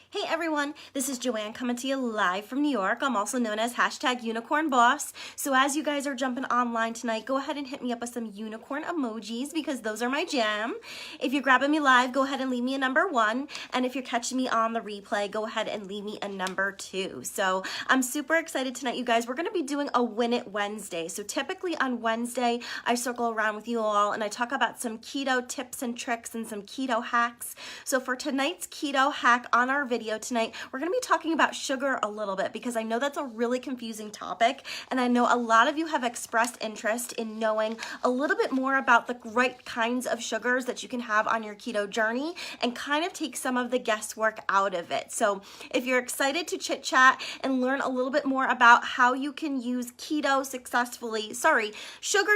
Hey everyone, this is Joanne coming to you live from New York. I'm also known as #UnicornBoss. So as you guys are jumping online tonight, go ahead and hit me up with some unicorn emojis because those are my jam. If you're grabbing me live, go ahead and leave me a number 1. And if you're catching me on the replay, go ahead and leave me a number 2. So I'm super excited tonight, you guys. We're going to be doing a Win It Wednesday. So typically on Wednesday, I circle around with you all and I talk about some keto tips and tricks and some keto hacks. So for tonight's keto hack on our video tonight, we're going to be talking about sugar a little bit because I know that's a really confusing topic, and I know a lot of you have expressed interest in knowing a little bit more about the right kinds of sugars that you can have on your keto journey and kind of take some of the guesswork out of it. So if you're excited to chit chat and learn a little bit more about how you can use sugar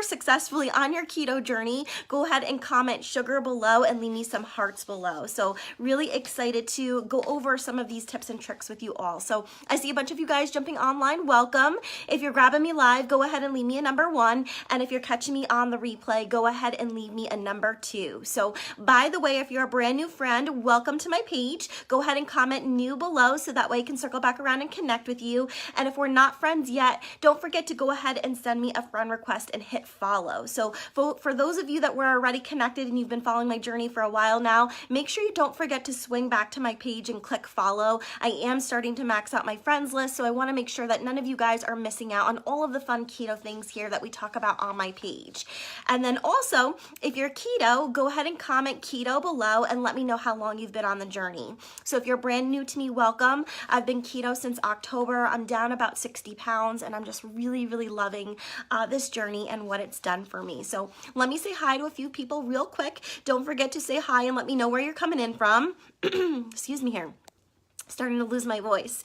successfully on your keto journey, go ahead and comment sugar below and leave me some hearts below. So really excited to go over some of these tips and tricks with you all. So I see a bunch of you guys jumping online. Welcome. If you're grabbing me live, go ahead and leave me a number 1. And if you're catching me on the replay, go ahead and leave me a number 2. So by the way, if you're a brand new friend, welcome to my page. Go ahead and comment new below so that way I can circle back around and connect with you. And if we're not friends yet, don't forget to go ahead and send me a friend request and hit follow. So for those of you that were already connected and you've been following my journey for a while now, make sure you don't forget to swing back to my page and click follow. I am starting to max out my friends list, so I want to make sure that none of you guys are missing out on all of the fun keto things here that we talk about on my page. And then also, if you're keto, go ahead and comment keto below and let me know how long you've been on the journey. So if you're brand new to me, welcome. I've been keto since October. I'm down about 60 pounds and I'm just really, really loving this journey and what it's done for me. So let me say hi to a few people real quick. Don't forget to say hi and let me know where you're coming in from. Excuse me here. Starting to lose my voice.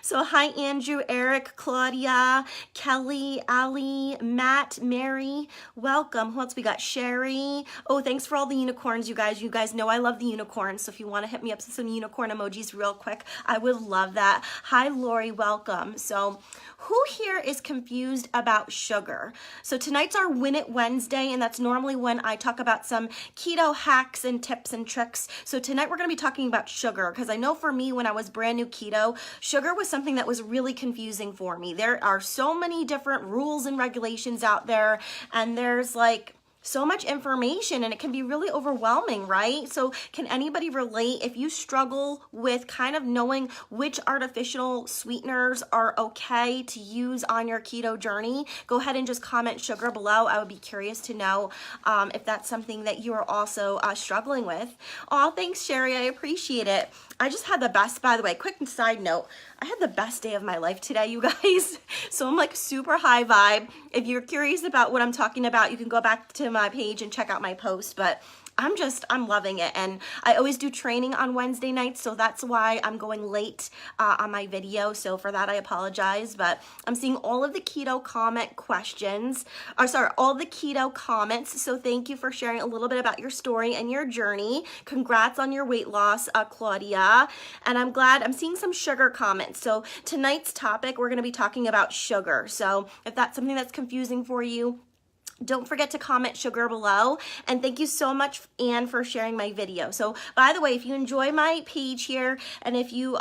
So hi Andrew, Eric, Claudia, Kelly, Ali, Matt, Mary, welcome. Who else we got? Sherry. Oh, thanks for all the unicorns, you guys. You guys know I love the unicorns, so if you want to hit me up with some unicorn emojis real quick, I would love that. Hi Lori, welcome. So who here is confused about sugar? So tonight's our Win It Wednesday, and that's normally when I talk about some keto hacks and tips and tricks. So tonight we're going to be talking about sugar because I know for me, when I was brand new keto, sugar was something that was really confusing for me. There are so many different rules and regulations out there, and there's like so much information and it can be really overwhelming, right? So can anybody relate if you struggle with kind of knowing which artificial sweeteners are okay to use on your keto journey? Go ahead and just comment sugar below. I would be curious to know if that's something that you are also struggling with. Oh, thanks, Sherry. I appreciate it. I just had the best, by the way, quick side note, I had the best day of my life today, you guys. So I'm like super high vibe. If you're curious about what I'm talking about, you can go back to my page and check out my post, but I'm loving it. And I always do training on Wednesday nights, so that's why I'm going late on my video. So for that, I apologize, but I'm seeing all of the keto comment questions, all the keto comments. So thank you for sharing a little bit about your story and your journey. Congrats on your weight loss, Claudia. And I'm glad I'm seeing some sugar comments. So tonight's topic, we're going to be talking about sugar. So if that's something that's confusing for you, don't forget to comment sugar below. And thank you so much, Anne, for sharing my video. So by the way, if you enjoy my page here and if you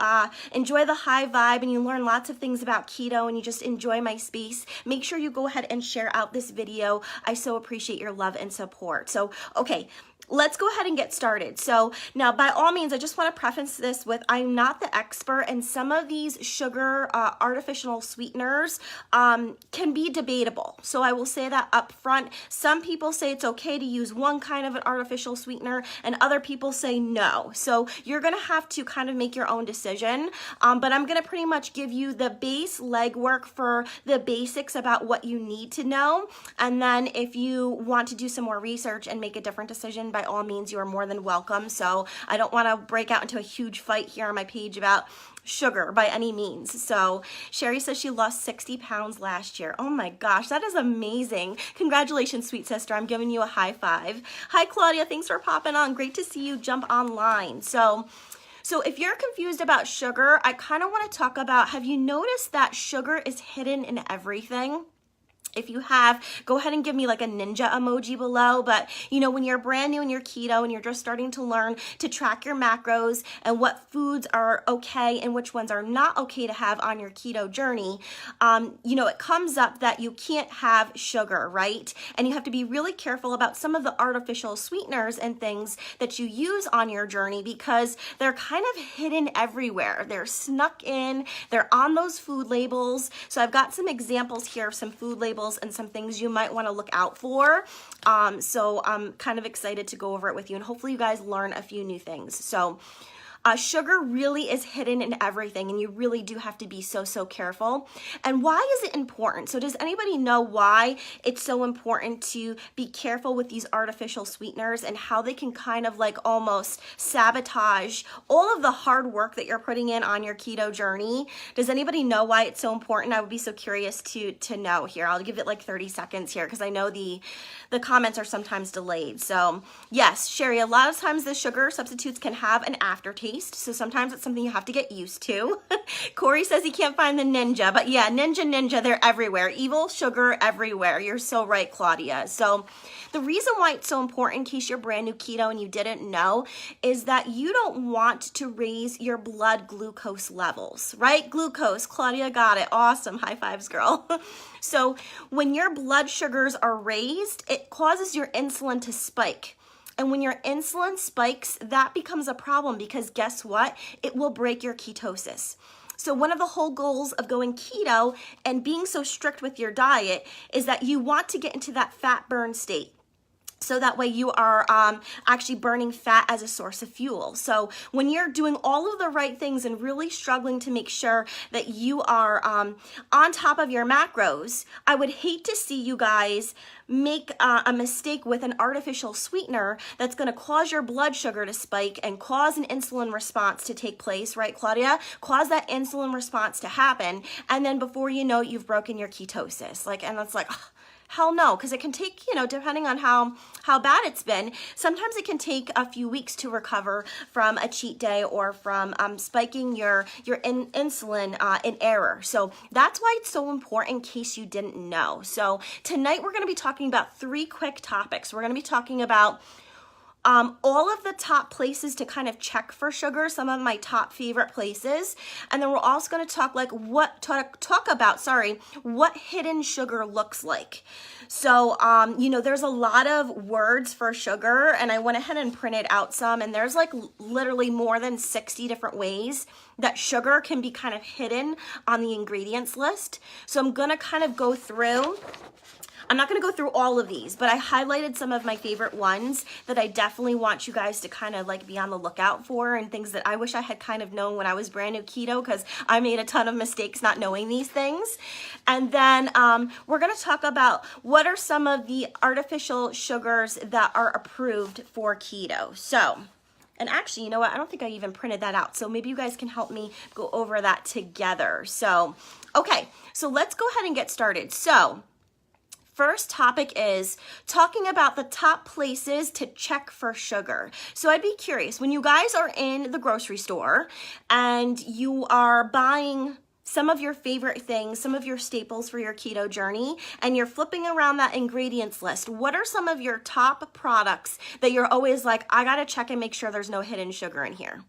enjoy the high vibe and you learn lots of things about keto and you just enjoy my space, make sure you go ahead and share out this video. I so appreciate your love and support. So, okay. Let's go ahead and get started. So now, by all means, I just want to preface this with I'm not the expert, and some of these sugar artificial sweeteners can be debatable. So I will say that up front. Some people say it's okay to use one kind of an artificial sweetener, and other people say no. So you're going to have to kind of make your own decision. But I'm going to pretty much give you the base legwork for the basics about what you need to know. And then if you want to do some more research and make a different decision, by all means, you are more than welcome. So I don't want to break out into a huge fight here on my page about sugar by any means. So Sherry says she lost 60 pounds last year. Oh my gosh, that is amazing. Congratulations, sweet sister. I'm giving you a high five. Hi, Claudia. Thanks for popping on. Great to see you jump online. So if you're confused about sugar, I kind of want to talk about, have you noticed that sugar is hidden in everything? If you have, go ahead and give me like a ninja emoji below. But you know, when you're brand new in your keto and you're just starting to learn to track your macros and what foods are okay and which ones are not okay to have on your keto journey, you know, it comes up that you can't have sugar, right? And you have to be really careful about some of the artificial sweeteners and things that you use on your journey, because they're kind of hidden everywhere. They're snuck in, they're on those food labels. So I've got some examples here of some food labels and some things you might want to look out for. So I'm kind of excited to go over it with you, and hopefully you guys learn a few new things. So sugar really is hidden in everything, and you really do have to be so careful. And why is it important? So does anybody know why it's so important to be careful with these artificial sweeteners and how they can kind of like almost sabotage all of the hard work that you're putting in on your keto journey? Does anybody know why it's so important? I would be so curious to know here. I'll give it like 30 seconds here because I know the comments are sometimes delayed. So yes, Sherry, a lot of times the sugar substitutes can have an aftertaste. So sometimes it's something you have to get used to. Corey says he can't find the ninja, but yeah, ninja, they're everywhere. Evil sugar everywhere. You're so right, Claudia. So the reason why it's so important, in case you're brand new keto and you didn't know, is that you don't want to raise your blood glucose levels, right? Glucose, Claudia got it. Awesome. High fives, girl. So when your blood sugars are raised, it causes your insulin to spike. And when your insulin spikes, that becomes a problem, because guess what? It will break your ketosis. So one of the whole goals of going keto and being so strict with your diet is that you want to get into that fat burn state. So that way you are actually burning fat as a source of fuel. So when you're doing all of the right things and really struggling to make sure that you are on top of your macros, I would hate to see you guys make a mistake with an artificial sweetener that's going to cause your blood sugar to spike and cause an insulin response to take place, right, Claudia? Cause that insulin response to happen, and then before you know it, you've broken your ketosis. And it's like, ugh, hell no, because it can take, you know, depending on how bad it's been, sometimes it can take a few weeks to recover from a cheat day or from spiking your insulin in error. So that's why it's so important, in case you didn't know. So tonight we're going to be talking about 3 quick topics. We're going to be talking about all of the top places to kind of check for sugar, some of my top favorite places. And then we're also going to talk what hidden sugar looks like. So, you know, there's a lot of words for sugar, and I went ahead and printed out some, and there's like literally more than 60 different ways that sugar can be kind of hidden on the ingredients list. So I'm going to kind of go through. I'm not going to go through all of these, but I highlighted some of my favorite ones that I definitely want you guys to kind of like be on the lookout for, and things that I wish I had kind of known when I was brand new keto, because I made a ton of mistakes not knowing these things. And then we're going to talk about what are some of the artificial sugars that are approved for keto. So, and actually, you know what? I don't think I even printed that out. So maybe you guys can help me go over that together. So, okay, so let's go ahead and get started. So, first topic is talking about the top places to check for sugar. So I'd be curious, when you guys are in the grocery store and you are buying some of your favorite things, some of your staples for your keto journey, and you're flipping around that ingredients list, what are some of your top products that you're always like, I gotta check and make sure there's no hidden sugar in here?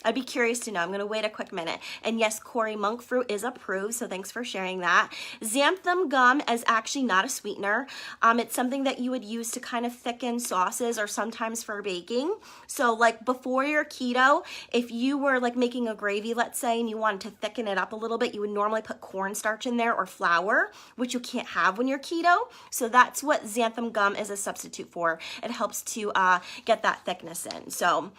I'd be curious to know. I'm going to wait a quick minute. And yes, Corey, monk fruit is approved, so thanks for sharing that. Xanthan gum is actually not a sweetener. It's something that you would use to kind of thicken sauces or sometimes for baking. So like before your keto, if you were like making a gravy, let's say, and you wanted to thicken it up a little bit, you would normally put cornstarch in there or flour, which you can't have when you're keto. So that's what xanthan gum is a substitute for. It helps to get that thickness in. So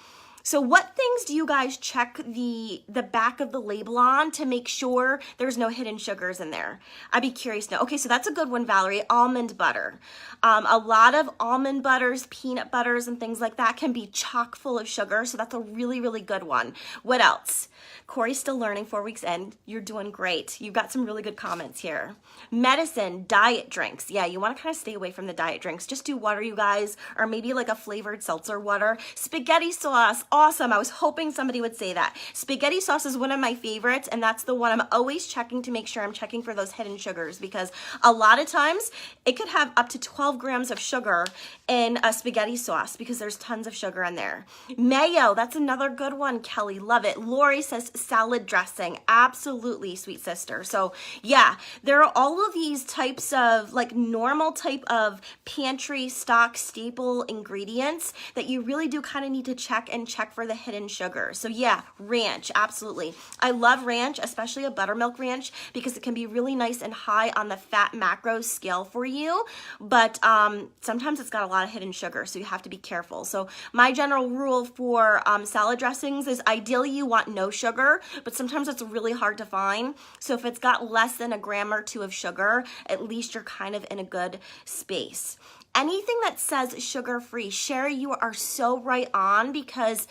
what things do you guys check the back of the label on to make sure there's no hidden sugars in there? I'd be curious to know. Okay, so that's a good one, Valerie. Almond butter. A lot of almond butters, peanut butters, and things like that can be chock full of sugar, so that's a really, really good one. What else? Corey's still learning, 4 weeks in. You're doing great. You've got some really good comments here. Medicine, diet drinks. Yeah, you want to kind of stay away from the diet drinks. Just do water, you guys, or maybe like a flavored seltzer water. Spaghetti sauce, awesome. I was hoping somebody would say that. Spaghetti sauce is one of my favorites, and that's the one I'm always checking to make sure I'm checking for those hidden sugars, because a lot of times it could have up to 12 grams of sugar in a spaghetti sauce because there's tons of sugar in there. Mayo, that's another good one, Kelly. Love it. Lori says salad dressing. Absolutely, sweet sister. So yeah, there are all of these types of like normal type of pantry stock staple ingredients that you really do kind of need to check for the hidden sugar. So yeah, ranch, absolutely. I love ranch, especially a buttermilk ranch, because it can be really nice and high on the fat macros scale for you, but sometimes it's got a lot of hidden sugar, so you have to be careful. So my general rule for salad dressings is ideally you want no sugar, but sometimes it's really hard to find. So if it's got less than a gram or two of sugar, at least you're kind of in a good space. Anything that says sugar-free, Sherry, you are so right on, because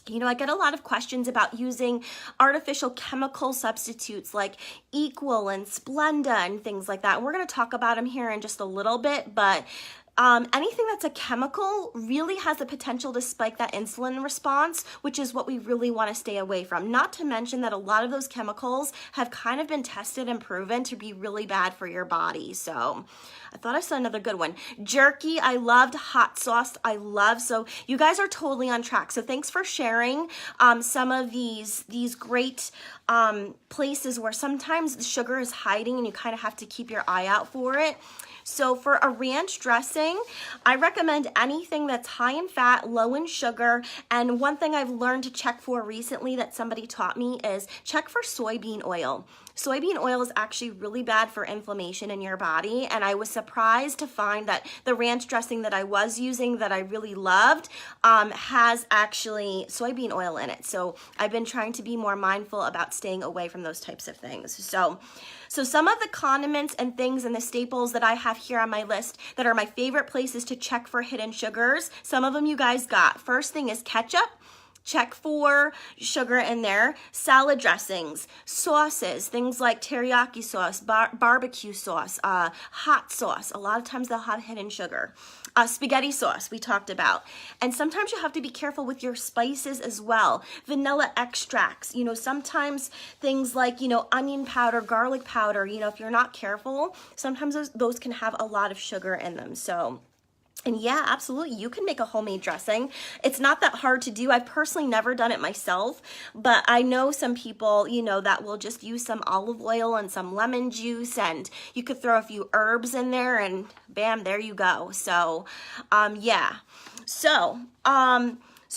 you know, I get a lot of questions about using artificial chemical substitutes like Equal and Splenda and things like that. And we're going to talk about them here in just a little bit, but anything that's a chemical really has the potential to spike that insulin response, which is what we really want to stay away from. Not to mention that a lot of those chemicals have kind of been tested and proven to be really bad for your body. So I thought I saw another good one. Jerky, I loved. Hot sauce, I love. So you guys are totally on track. So thanks for sharing some of these great places where sometimes the sugar is hiding and you kind of have to keep your eye out for it. So for a ranch dressing, I recommend anything that's high in fat, low in sugar. And one thing I've learned to check for recently that somebody taught me is check for soybean oil. Soybean oil is actually really bad for inflammation in your body, and I was surprised to find that the ranch dressing that I was using that I really loved has actually soybean oil in it. So I've been trying to be more mindful about staying away from those types of things. So some of the condiments and things and the staples that I have here on my list that are my favorite places to check for hidden sugars, some of them you guys got. First thing is ketchup. Check for sugar in there. Salad dressings, sauces, things like teriyaki sauce, barbecue sauce, hot sauce. A lot of times they'll have hidden sugar. Spaghetti sauce we talked about. And sometimes you have to be careful with your spices as well. Vanilla extracts, you know, sometimes things like, you know, onion powder, garlic powder, you know, if you're not careful, sometimes those can have a lot of sugar in them. So, and yeah, absolutely, you can make a homemade dressing. It's not that hard to do. I've personally never done it myself, but I know some people, you know, that will just use some olive oil and some lemon juice, and you could throw a few herbs in there and bam, there you go. So, yeah. So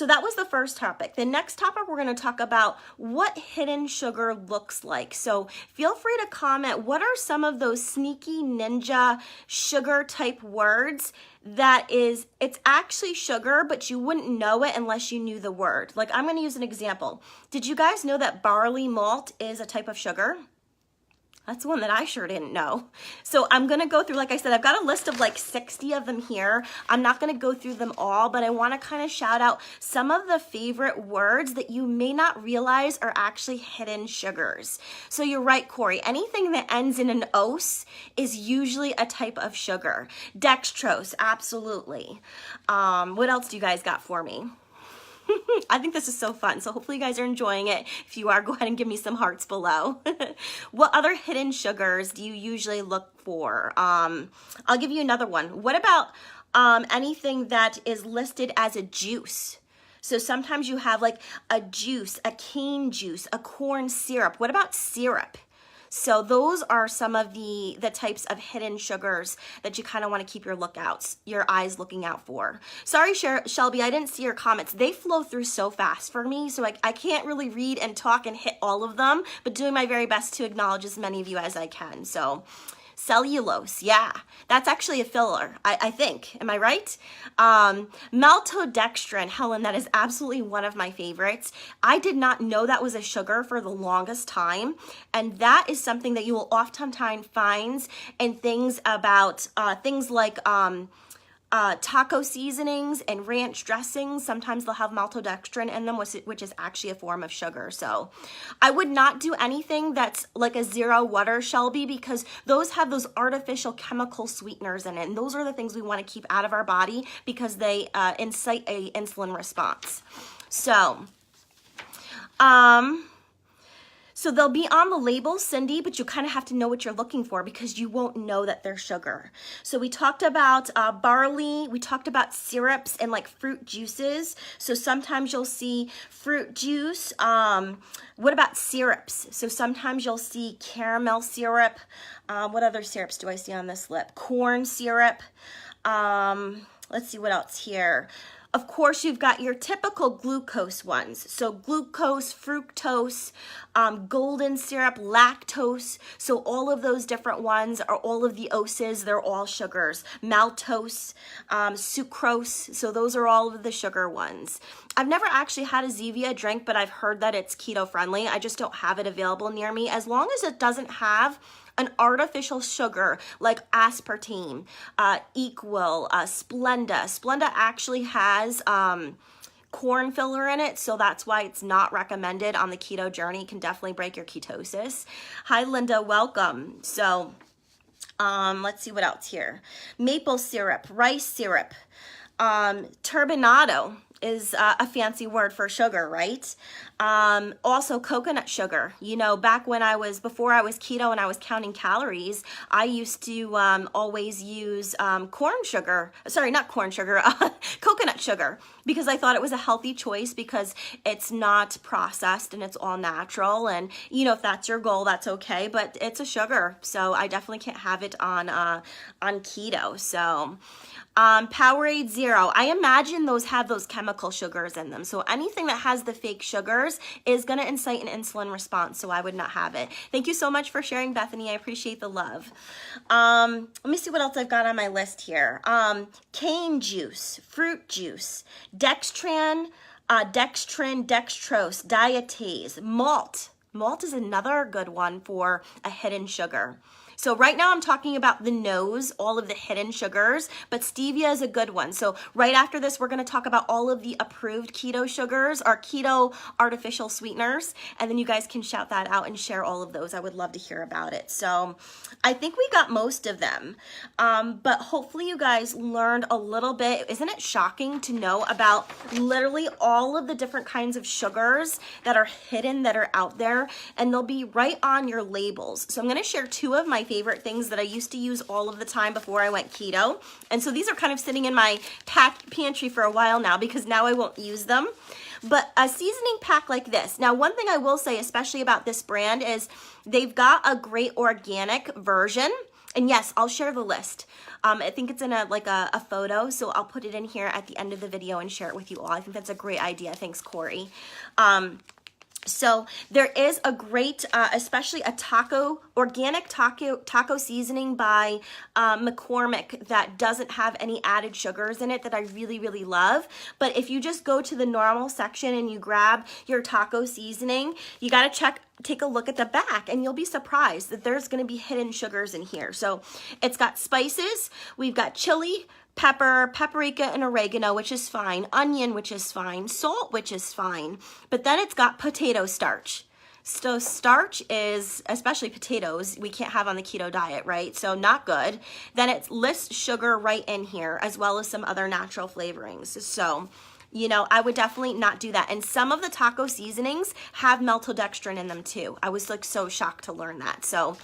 that was the first topic. The next topic, we're going to talk about what hidden sugar looks like. So feel free to comment, what are some of those sneaky ninja sugar type words that is, it's actually sugar, but you wouldn't know it unless you knew the word. Like, I'm going to use an example. Did you guys know that barley malt is a type of sugar? That's one that I sure didn't know. So I'm going to go through, like I said, I've got a list of like 60 of them here. I'm not going to go through them all, but I want to kind of shout out some of the favorite words that you may not realize are actually hidden sugars. So you're right, Corey. Anything that ends in an ose is usually a type of sugar. Dextrose, absolutely. What else do you guys got for me? I think this is so fun. So hopefully you guys are enjoying it. If you are, go ahead and give me some hearts below. What other hidden sugars do you usually look for? I'll give you another one. What about anything that is listed as a juice? So sometimes you have like a juice, a cane juice, a corn syrup. What about syrup? So those are some of the types of hidden sugars that you kind of want to keep your eyes looking out for. Sorry, Shelby, I didn't see your comments. They flow through so fast for me, so I can't really read and talk and hit all of them, but doing my very best to acknowledge as many of you as I can. So cellulose, yeah, that's actually a filler, I think. Am I right? Maltodextrin, Helen, that is absolutely one of my favorites. I did not know that was a sugar for the longest time, and that is something that you will oftentimes find in things about things like taco seasonings and ranch dressings. Sometimes they'll have maltodextrin in them, which is actually a form of sugar. So I would not do anything that's like a zero water, Shelby, because those have those artificial chemical sweeteners in it. And those are the things we want to keep out of our body because they incite a insulin response. So, so they'll be on the label, Cindy, but you kind of have to know what you're looking for because you won't know that they're sugar. So we talked about barley, we talked about syrups and like fruit juices. So sometimes you'll see fruit juice. What about syrups? So sometimes you'll see caramel syrup. What other syrups do I see on this list? Corn syrup. Let's see what else here. Of course, you've got your typical glucose ones. So glucose, fructose, golden syrup, lactose. So all of those different ones are all of the oses. They're all sugars. Maltose, sucrose. So those are all of the sugar ones. I've never actually had a Zevia drink, but I've heard that it's keto friendly. I just don't have it available near me. As long as it doesn't have an artificial sugar like aspartame, Equal, Splenda. Splenda actually has corn filler in it, so that's why it's not recommended on the keto journey. It can definitely break your ketosis. Hi, Linda, welcome. So let's see what else here. Maple syrup, rice syrup, turbinado is a fancy word for sugar, right? Also coconut sugar. You know, back when before I was keto and I was counting calories, I used to always use coconut sugar, because I thought it was a healthy choice because it's not processed and it's all natural. And, you know, if that's your goal, that's okay, but it's a sugar. So I definitely can't have it on keto. So Powerade Zero, I imagine those have those chemical sugars in them. So anything that has the fake sugars is going to incite an insulin response. So I would not have it. Thank you so much for sharing, Bethany. I appreciate the love. Let me see what else I've got on my list here. Cane juice, fruit juice, dextrin, dextrose, dietase, malt. Malt is another good one for a hidden sugar. So right now I'm talking about the nose, all of the hidden sugars, but stevia is a good one. So right after this, we're going to talk about all of the approved keto sugars, our keto artificial sweeteners, and then you guys can shout that out and share all of those. I would love to hear about it. So I think we got most of them, but hopefully you guys learned a little bit. Isn't it shocking to know about literally all of the different kinds of sugars that are hidden, that are out there, and they'll be right on your labels. So I'm going to share two of my favorite things that I used to use all of the time before I went keto. And so these are kind of sitting in my pantry for a while now because now I won't use them. But a seasoning pack like this. Now, one thing I will say, especially about this brand, is they've got a great organic version. And yes, I'll share the list. I think it's in a photo, so I'll put it in here at the end of the video and share it with you all. I think that's a great idea. Thanks, Corey. So there is a great, especially a organic taco seasoning by McCormick that doesn't have any added sugars in it that I really, really love. But if you just go to the normal section and you grab your taco seasoning, you got to take a look at the back and you'll be surprised that there's going to be hidden sugars in here. So it's got spices, we've got chili, pepper, paprika, and oregano, which is fine, onion, which is fine, salt, which is fine, but then it's got potato starch. So starch is, especially potatoes, we can't have on the keto diet, right? So not good. Then it lists sugar right in here, as well as some other natural flavorings. So, you know, I would definitely not do that. And some of the taco seasonings have maltodextrin in them too. I was like so shocked to learn that. So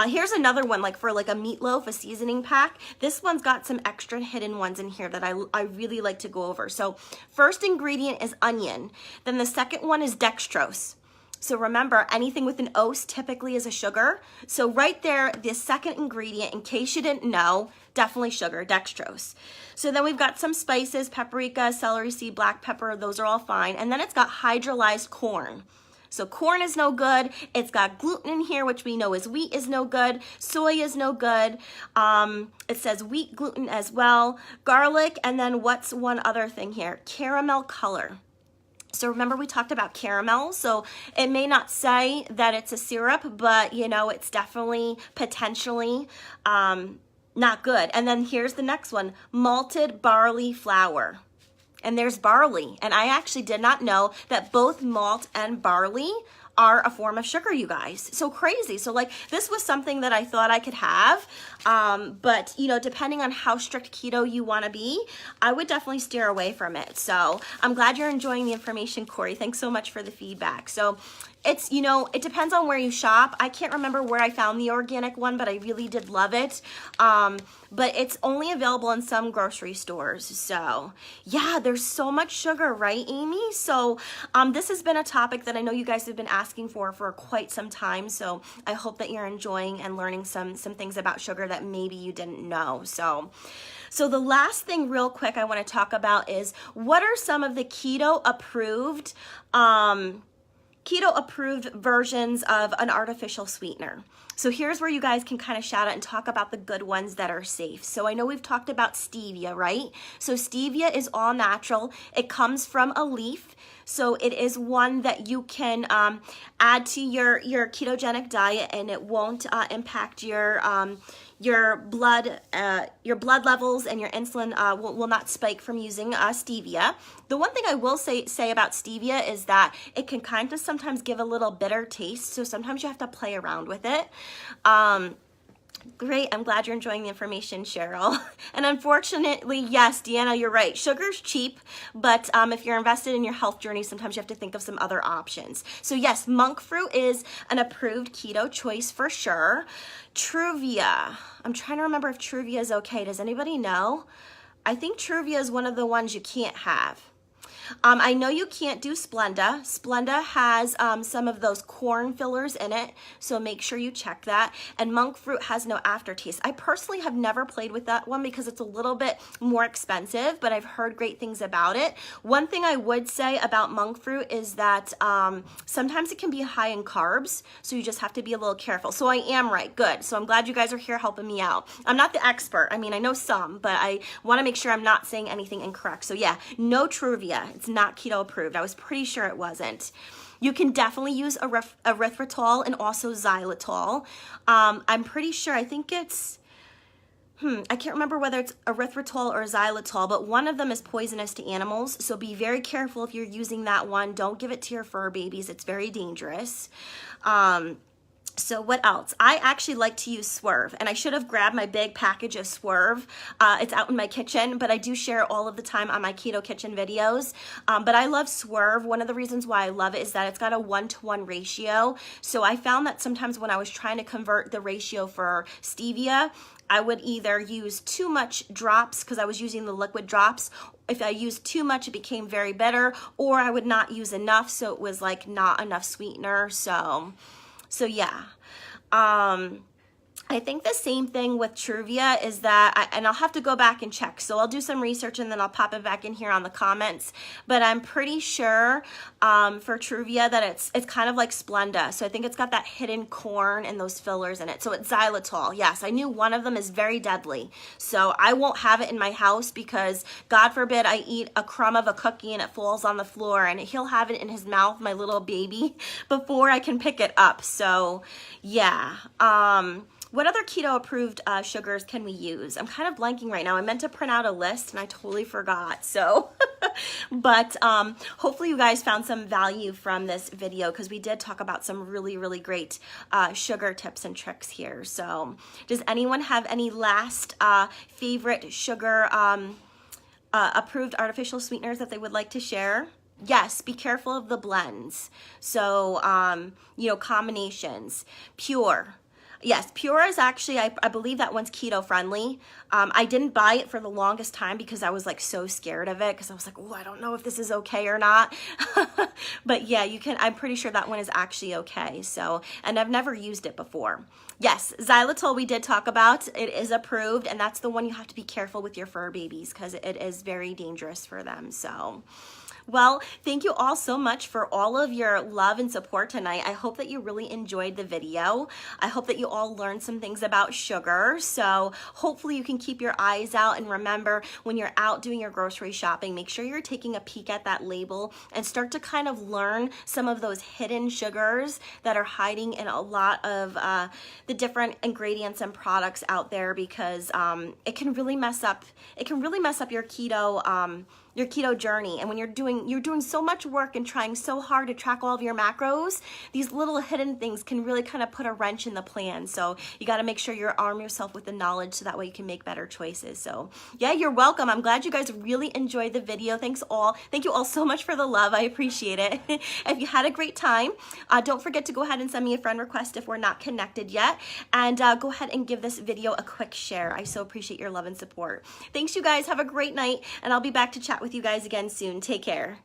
here's another one, like for like a meatloaf, a seasoning pack. This one's got some extra hidden ones in here that I really like to go over. So first ingredient is onion. Then the second one is dextrose. So remember, anything with an ose typically is a sugar. So right there, the second ingredient, in case you didn't know, definitely sugar, dextrose. So then we've got some spices, paprika, celery seed, black pepper, those are all fine. And then it's got hydrolyzed corn. So corn is no good. It's got gluten in here, which we know is wheat is no good. Soy is no good. It says wheat gluten as well. Garlic, and then what's one other thing here? Caramel color. So remember we talked about caramel, so it may not say that it's a syrup, but you know, it's definitely potentially not good. And then here's the next one, malted barley flour. And there's barley, and I actually did not know that both malt and barley are a form of sugar, you guys. So crazy. So like this was something that I thought I could have, but you know, depending on how strict keto you want to be, I would definitely steer away from it. So I'm glad you're enjoying the information, Corey. Thanks so much for the feedback. So it's, you know, it depends on where you shop. I can't remember where I found the organic one, but I really did love it. But it's only available in some grocery stores. So yeah, there's so much sugar, right, Amy? So this has been a topic that I know you guys have been asking for quite some time. So I hope that you're enjoying and learning some things about sugar that maybe you didn't know. So the last thing real quick I want to talk about is what are some of the keto approved versions of an artificial sweetener. So here's where you guys can kind of shout out and talk about the good ones that are safe. So I know we've talked about stevia, right? So stevia is all natural. It comes from a leaf. So it is one that you can add to your ketogenic diet, and it won't impact your blood levels, and your insulin will not spike from using stevia. The one thing I will say about stevia is that it can kind of sometimes give a little bitter taste, so sometimes you have to play around with it. Great, I'm glad you're enjoying the information, Cheryl. And unfortunately, yes, Deanna, you're right. Sugar's cheap, but if you're invested in your health journey, sometimes you have to think of some other options. So yes, monk fruit is an approved keto choice for sure. Truvia, I'm trying to remember if Truvia is okay. Does anybody know? I think Truvia is one of the ones you can't have. I know you can't do Splenda. Splenda has some of those corn fillers in it, so make sure you check that. And monk fruit has no aftertaste. I personally have never played with that one because it's a little bit more expensive, but I've heard great things about it. One thing I would say about monk fruit is that sometimes it can be high in carbs, so you just have to be a little careful. So I am right, good. So I'm glad you guys are here helping me out. I'm not the expert. I mean, I know some, but I want to make sure I'm not saying anything incorrect. So yeah, no Truvia. It's not keto approved. I was pretty sure it wasn't. You can definitely use erythritol and also xylitol. I'm pretty sure, I think it's, I can't remember whether it's erythritol or xylitol, but one of them is poisonous to animals. So be very careful if you're using that one. Don't give it to your fur babies. It's very dangerous. So what else? I actually like to use Swerve, and I should have grabbed my big package of Swerve. It's out in my kitchen, but I do share it all of the time on my Keto Kitchen videos. But I love Swerve. One of the reasons why I love it is that it's got a 1-to-1 ratio. So I found that sometimes when I was trying to convert the ratio for stevia, I would either use too much drops because I was using the liquid drops. If I used too much, it became very bitter, or I would not use enough, so it was like not enough sweetener. So yeah, I think the same thing with Truvia is that, and I'll have to go back and check. So I'll do some research and then I'll pop it back in here on the comments. But I'm pretty sure for Truvia that it's kind of like Splenda. So I think it's got that hidden corn and those fillers in it. So it's xylitol. Yes, I knew one of them is very deadly. So I won't have it in my house because God forbid I eat a crumb of a cookie and it falls on the floor and he'll have it in his mouth, my little baby, before I can pick it up. So yeah. What other keto approved sugars can we use? I'm kind of blanking right now. I meant to print out a list and I totally forgot. So, but hopefully you guys found some value from this video because we did talk about some really, really great sugar tips and tricks here. So does anyone have any last favorite sugar approved artificial sweeteners that they would like to share? Yes, be careful of the blends. So, you know, combinations. Pure. Yes, Pure is actually, I believe that one's keto friendly. I didn't buy it for the longest time because I was like so scared of it because I was like, oh, I don't know if this is okay or not. But yeah, you can, I'm pretty sure that one is actually okay. So, and I've never used it before. Yes, xylitol we did talk about. It is approved, and that's the one you have to be careful with your fur babies because it is very dangerous for them. So, well, thank you all so much for all of your love and support tonight. I hope that you really enjoyed the video. I hope that you all learned some things about sugar. So hopefully you can keep your eyes out, and remember, when you're out doing your grocery shopping, make sure you're taking a peek at that label and start to kind of learn some of those hidden sugars that are hiding in a lot of the different ingredients and products out there, because it can really mess up your keto your keto journey. And when you're doing so much work and trying so hard to track all of your macros, these little hidden things can really kind of put a wrench in the plan. So you got to make sure you arm yourself with the knowledge so that way you can make better choices. So yeah, you're welcome. I'm glad you guys really enjoyed the video. Thank you all so much for the love. I appreciate it. If you had a great time, don't forget to go ahead and send me a friend request if we're not connected yet. And go ahead and give this video a quick share. I so appreciate your love and support. Thanks, you guys. Have a great night. And I'll be back to chat with you guys again soon. Take care.